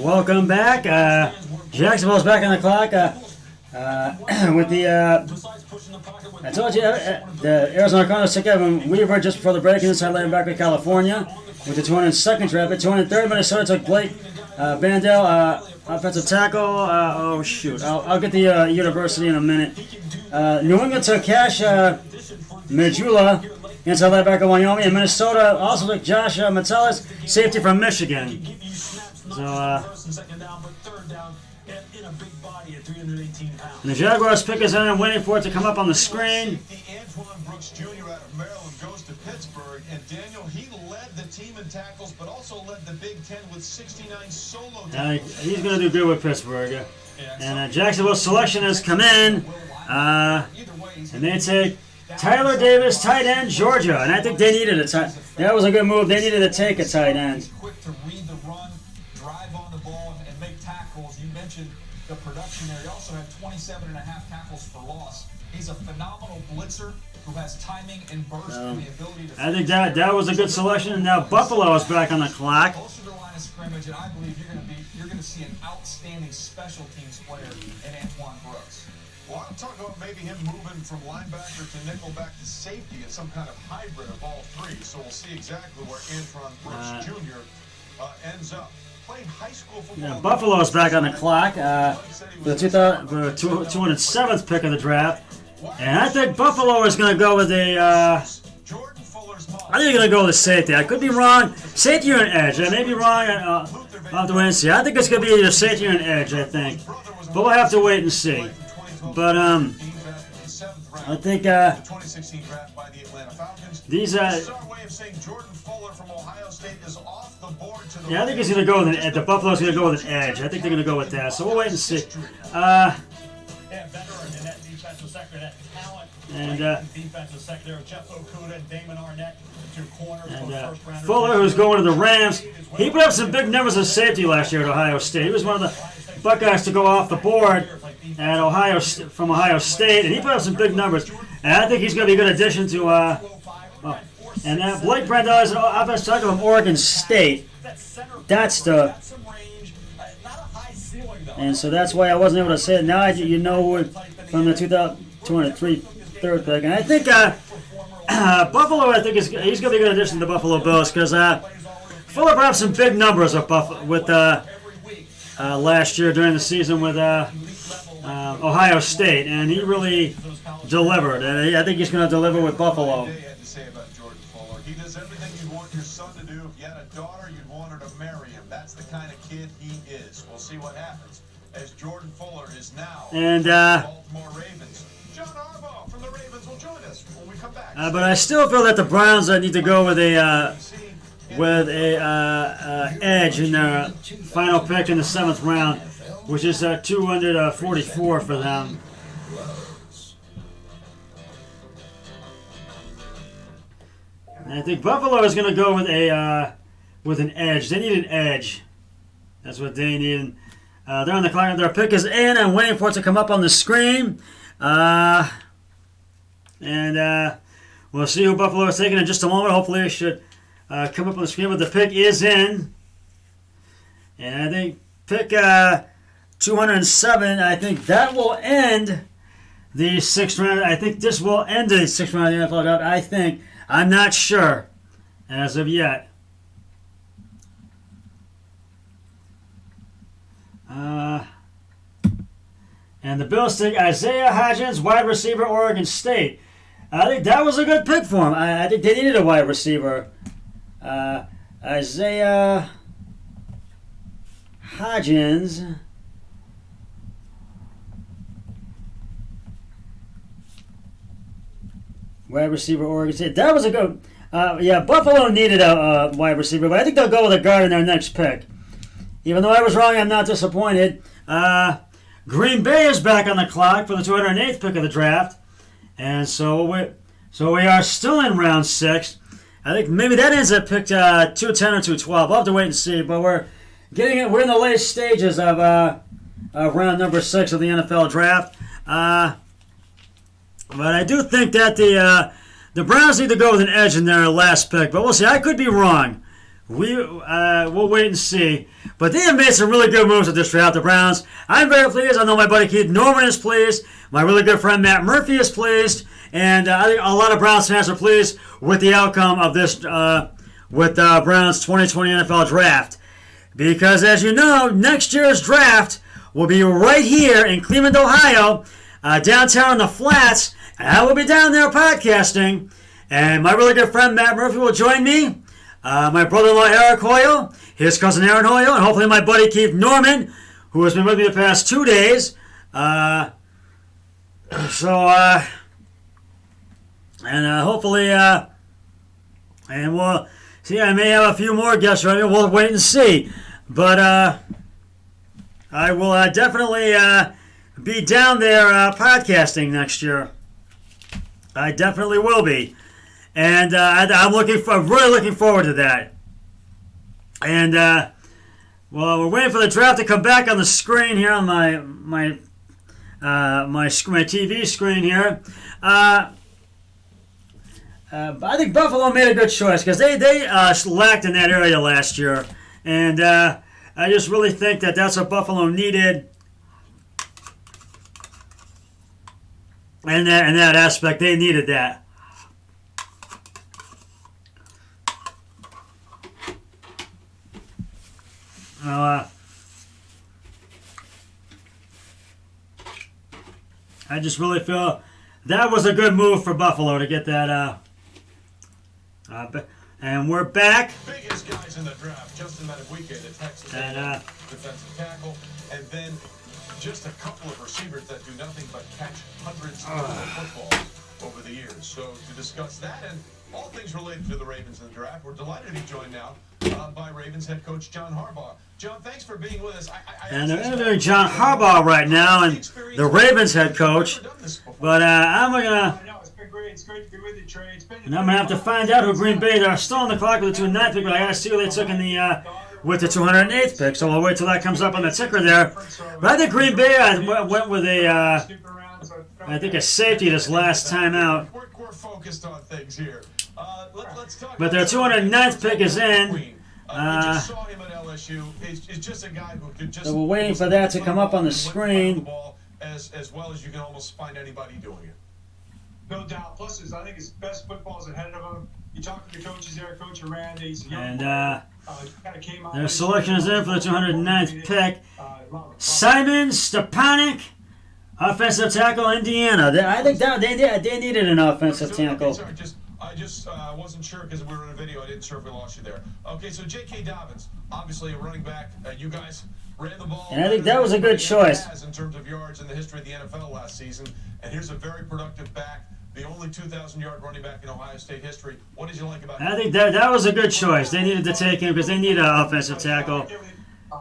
Welcome back. Jacksonville's back on the clock with the. I told you the Arizona Cardinals took Evan Weaver just before the break inside linebacker California with the 202nd draft. At 203rd, Minnesota took Blake Bandel, offensive tackle. Oh shoot, I'll get the university in a minute. New England took Cash Majula, inside linebacker Wyoming, and Minnesota also took Josh Metellus, safety from Michigan. So, and the Jaguars pick is in and waiting for it to come up on the screen. Antoine Brooks Jr. out of Maryland goes to Pittsburgh, and Daniel, he led the team in tackles, but also led the Big Ten with 69 solo tackles. He's going to do good with Pittsburgh. And Jacksonville's selection has come in, and they take Tyler Davis, tight end, Georgia, and I think they needed a tight. That was a good move. They needed to take a tight end. Quick to read the run, drive on the ball, and make tackles. You mentioned the production there. He also had 27.5 tackles for loss. He's a phenomenal blitzer who has timing and burst and the ability to. I think that was a good selection. And now Buffalo is back on the clock. Closer to the line of scrimmage, and I believe you're going to see an outstanding special teams player in Antoine Brooks. Well, I'm talking about maybe him moving from linebacker to nickel back to safety as some kind of hybrid of all three. So we'll see exactly where Antoine Brooks Jr. Ends up. Playing high school football. Yeah, Buffalo's back on the clock for the 207th pick of the draft. And I think Buffalo is going to go with a. I think they're going to go with a safety. I could be wrong. Safety or an edge. I may be wrong. I'll have to wait and see. I think it's going to be either safety or an edge, I think. But we'll have to wait and see. But I think these yeah, I think he's going to go with an edge. The Buffalo's going to go with an edge. I think they're going to go with that. So we'll wait and see. Fuller, who's going to the Rams, he put up some big numbers as safety last year at Ohio State. He was one of the Buckeyes to go off the board at from Ohio State, and he put up some big numbers. And I think he's going to be a good addition to. And Blake Brandel is an offensive tackle from Oregon State. That's the. And so that's why I wasn't able to say it. Now you know from the 203 third pick, and I think Buffalo. I think he's going to be a good addition to the Buffalo Bills because Fuller brought up some big numbers with last year during the season with Ohio State, and he really delivered. And I think he's going to deliver with Buffalo. He does everything you'd want your son to do. If you had a daughter, you'd want her to marry him. That's the kind of kid he is. We'll see what happens as Jordan Fuller is now and Baltimore Ravens. John Harbaugh from the Ravens will join us when we come back. But I still feel that the Browns need to go with a edge in their final pick in the 7th round, which is 244 for them. And I think Buffalo is going to go with an edge. They need an edge. That's what they need. They're on the clock. Their pick is in. I'm waiting for it to come up on the screen. And we'll see who Buffalo is taking in just a moment. Hopefully it should come up on the screen. But the pick is in. And I think pick 207, I think that will end the 6th round. I think this will end the 6th round of the NFL draft. I think. I'm not sure as of yet. And the Bills take Isaiah Hodgins, wide receiver, Oregon State. I think that was a good pick for him. I think they needed a wide receiver. Isaiah Hodgins. Wide receiver, Oregon State. That was a good. Buffalo needed a wide receiver, but I think they'll go with a guard in their next pick. Even though I was wrong, I'm not disappointed. Green Bay is back on the clock for the 208th pick of the draft, and so we are still in round 6. I think maybe that ends at pick 210 or 212. I'll have to wait and see, but we're in the late stages of round number 6 of the NFL draft. But I do think that the Browns need to go with an edge in their last pick. But we'll see. I could be wrong. we'll wait and see. But they have made some really good moves at this draft, the Browns. I'm very pleased. I know my buddy Keith Norman is pleased. My really good friend Matt Murphy is pleased. And I think a lot of Browns fans are pleased with the outcome of this, with Browns 2020 NFL Draft. Because as you know, next year's draft will be right here in Cleveland, Ohio, downtown in the Flats. And I will be down there podcasting. And my really good friend Matt Murphy will join me. My brother-in-law Eric Hoyle, his cousin Aaron Hoyle, and hopefully my buddy Keith Norman, who has been with me the past 2 days. And hopefully, and we'll see, I may have a few more guests right here. We'll wait and see. But I will definitely be down there podcasting next year. I definitely will be. And I'm really looking forward to that. And well, we're waiting for the draft to come back on the screen here on my TV screen here. I think Buffalo made a good choice because they lacked in that area last year, and I just really think that that's what Buffalo needed. And in that aspect, they needed that. I just really feel that was a good move for Buffalo to get that. And we're back. Biggest guys in the draft: Justin Madubuike, the Texas defensive tackle, and then just a couple of receivers that do nothing but catch hundreds of footballs over the years. So to discuss that and all things related to the Ravens in the draft, we're delighted to be joined now by Ravens head coach John Harbaugh. John, thanks for being with us. And they're interviewing John Harbaugh right now, and the Ravens head coach. But I'm gonna. It's great to be with you, Trey. And I'm gonna have to find out who Green Bay. They're still on the clock with the 209th pick, but I gotta see who they took in the with the 208th pick. So I'll wait till that comes up on the ticker there. But I think Green Bay went with I think a safety this last time out. We're focused on things here. Let's talk. But their 209th pick is in. We just saw him at LSU. He's just a guy who could just. So we're waiting for that to come up on the screen. As well as you can almost find anybody doing it. No doubt. Plus, I think his best football is ahead of him. You talk to the coaches there, Coach Aranda. He's a young and kind of came out. their selection is in for the 209th pick. Simon Stepanek, offensive tackle, Indiana. I think that they needed an offensive tackle. Sorry, I just wasn't sure because we were in a video. I didn't sure if we lost you there. Okay, so J.K. Dobbins, obviously a running back. You guys ran the ball. And I think that was a good choice. In terms of yards in the history of the NFL last season. And here's a very productive back. The only 2,000-yard running back in Ohio State history. What did you like about him? I think that was a good choice. They needed to take him because they need an offensive tackle.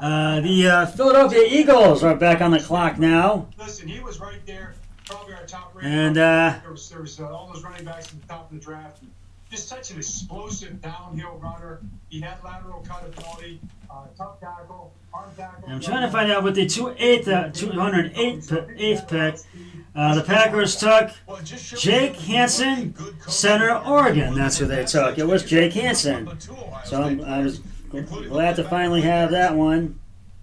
The Philadelphia Eagles are back on the clock now. Listen, he was right there, probably our top rated. And there was all those running backs at the top of the draft. Just such an explosive downhill runner. He had lateral cut ability, tough tackle, arm tackle. I'm trying to find out what the 208th pick. The Packers took Jake Hansen, center, Oregon. That's who they took. It was Jake Hansen. So I was glad to finally have that one.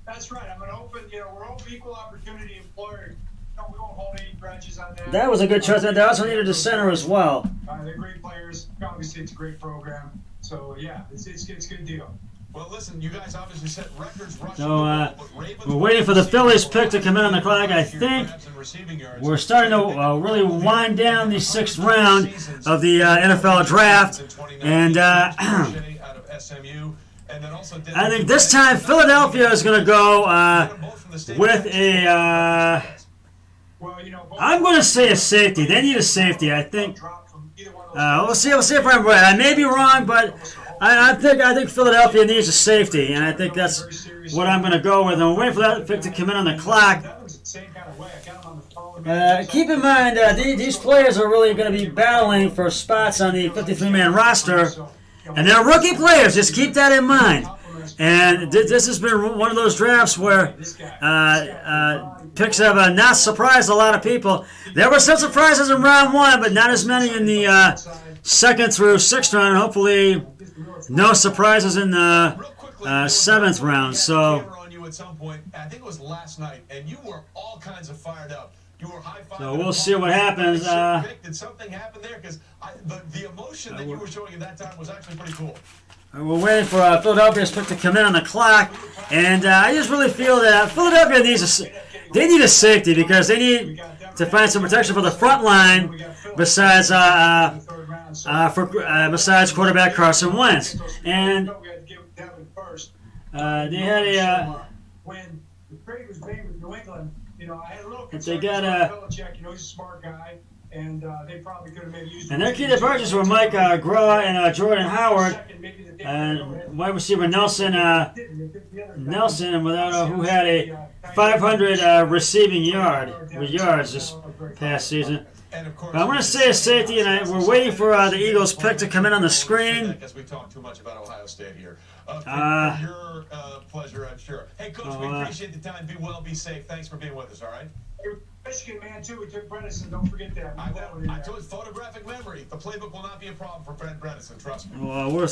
That's right. I'm an open, we're open equal opportunity employer. We won't hold any grudges on that. That was a good choice. They also needed a center as well. They're great players. Obviously, it's a great program. So, yeah, it's a good deal. Well, listen, you guys obviously set records rushing. So, we're waiting for the Phillies pick to come in on the clock. I think we're starting to really wind down the 6th round of the NFL draft. And I think this time Philadelphia is going to go with a... I'm going to say a safety. They need a safety, I think. We'll see if I'm right. I may be wrong, but I think Philadelphia needs a safety, and I think that's what I'm going to go with. And we're waiting for that pick to come in on the clock. Keep in mind, these players are really going to be battling for spots on the 53-man roster, and they're rookie players. Just keep that in mind. And this has been one of those drafts where picks have not surprised a lot of people. There were some surprises in round 1, but not as many in the 2nd through 6th round. Hopefully, no surprises in the Real quickly, 7th round. we had So camera on you at some point. I think it was last night, and you were all kinds of fired up. You were high-fiving. So we'll see what happens. Vic, did something happen there? Because the emotion that you were showing at that time was actually pretty cool. we're waiting for Philadelphia's pick to come in on the clock, and I just really feel that Philadelphia needs they need a safety because they need to find some protection for the front line besides besides quarterback Carson Wentz. And they had a when the trade was made with New England, you know, I had a little they concern. got Belichick, you know, he's a smart guy, and they probably could have maybe used. and their key to purchase were Mike Groa and Jordan Howard, and wide receiver Nelson without who had a 500 receiving yards this past season. And of course, But I'm going to say a safety, and we're waiting for the Eagles pick to come in on the screen. Because we talk too much about Ohio State here. For your pleasure, I'm sure. Hey, Coach, we appreciate the time. Be well, be safe. Thanks for being with us, all right? Michigan man too. We took Bredesen. Don't forget that. I told you, photographic memory. The playbook will not be a problem for Brent Bredesen, trust me. Well, we're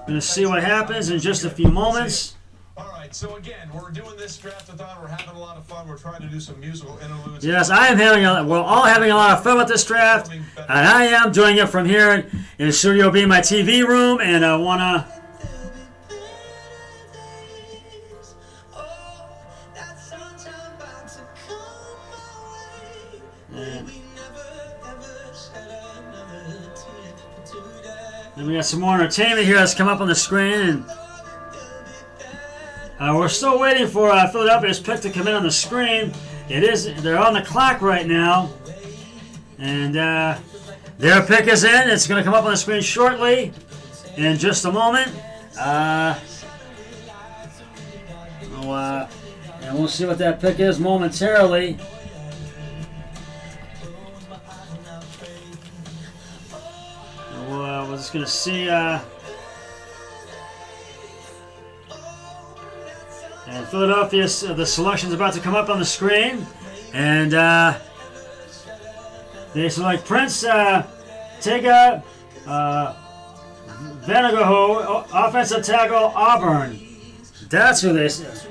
going to see what happens in just a few moments. All right, so again, we're doing this draft-a-thon. We're having a lot of fun. We're trying to do some musical interludes. Yes, I am we're all having a lot of fun with this draft, and I am doing it from here in Studio B, my TV room, and I want to... And we got some more entertainment here that's come up on the screen, and we're still waiting for Philadelphia's pick to come in on the screen. They're on the clock right now, and their pick is in. It's going to come up on the screen shortly, in just a moment. And we'll see what that pick is momentarily. We're just going to see. And Philadelphia, the selection's about to come up on the screen. And they select Prince Tega Vanago, offensive tackle, Auburn. That's who they say.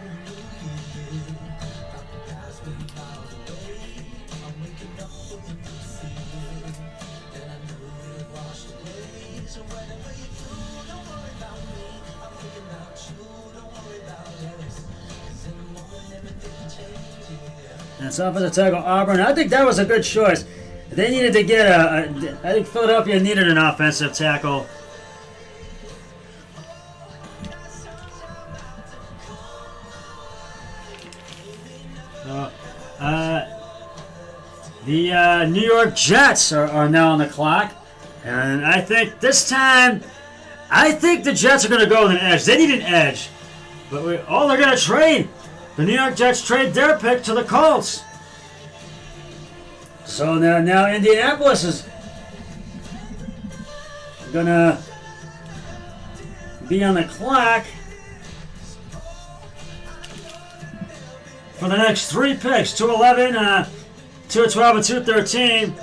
And it's offensive tackle Auburn. I think that was a good choice. They needed to get I think Philadelphia needed an offensive tackle. The New York Jets are now on the clock. And I think this time, the Jets are going to go with an edge. They need an edge. But they're going to trade. The New York Jets trade their pick to the Colts. So now Indianapolis is going to be on the clock for the next 3 picks, 211, 212, and 213.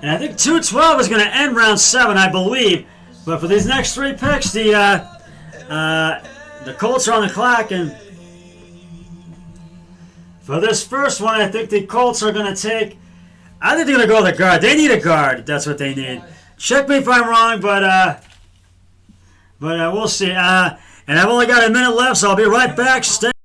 And I think 212 is going to end round 7, I believe. But for these next 3 picks, the Colts are on the clock, and for this first one, I think the Colts are going to take... I think they're going to go with a guard. They need a guard. That's what they need. Check me if I'm wrong, but we'll see. And I've only got a minute left, so I'll be right back. Stay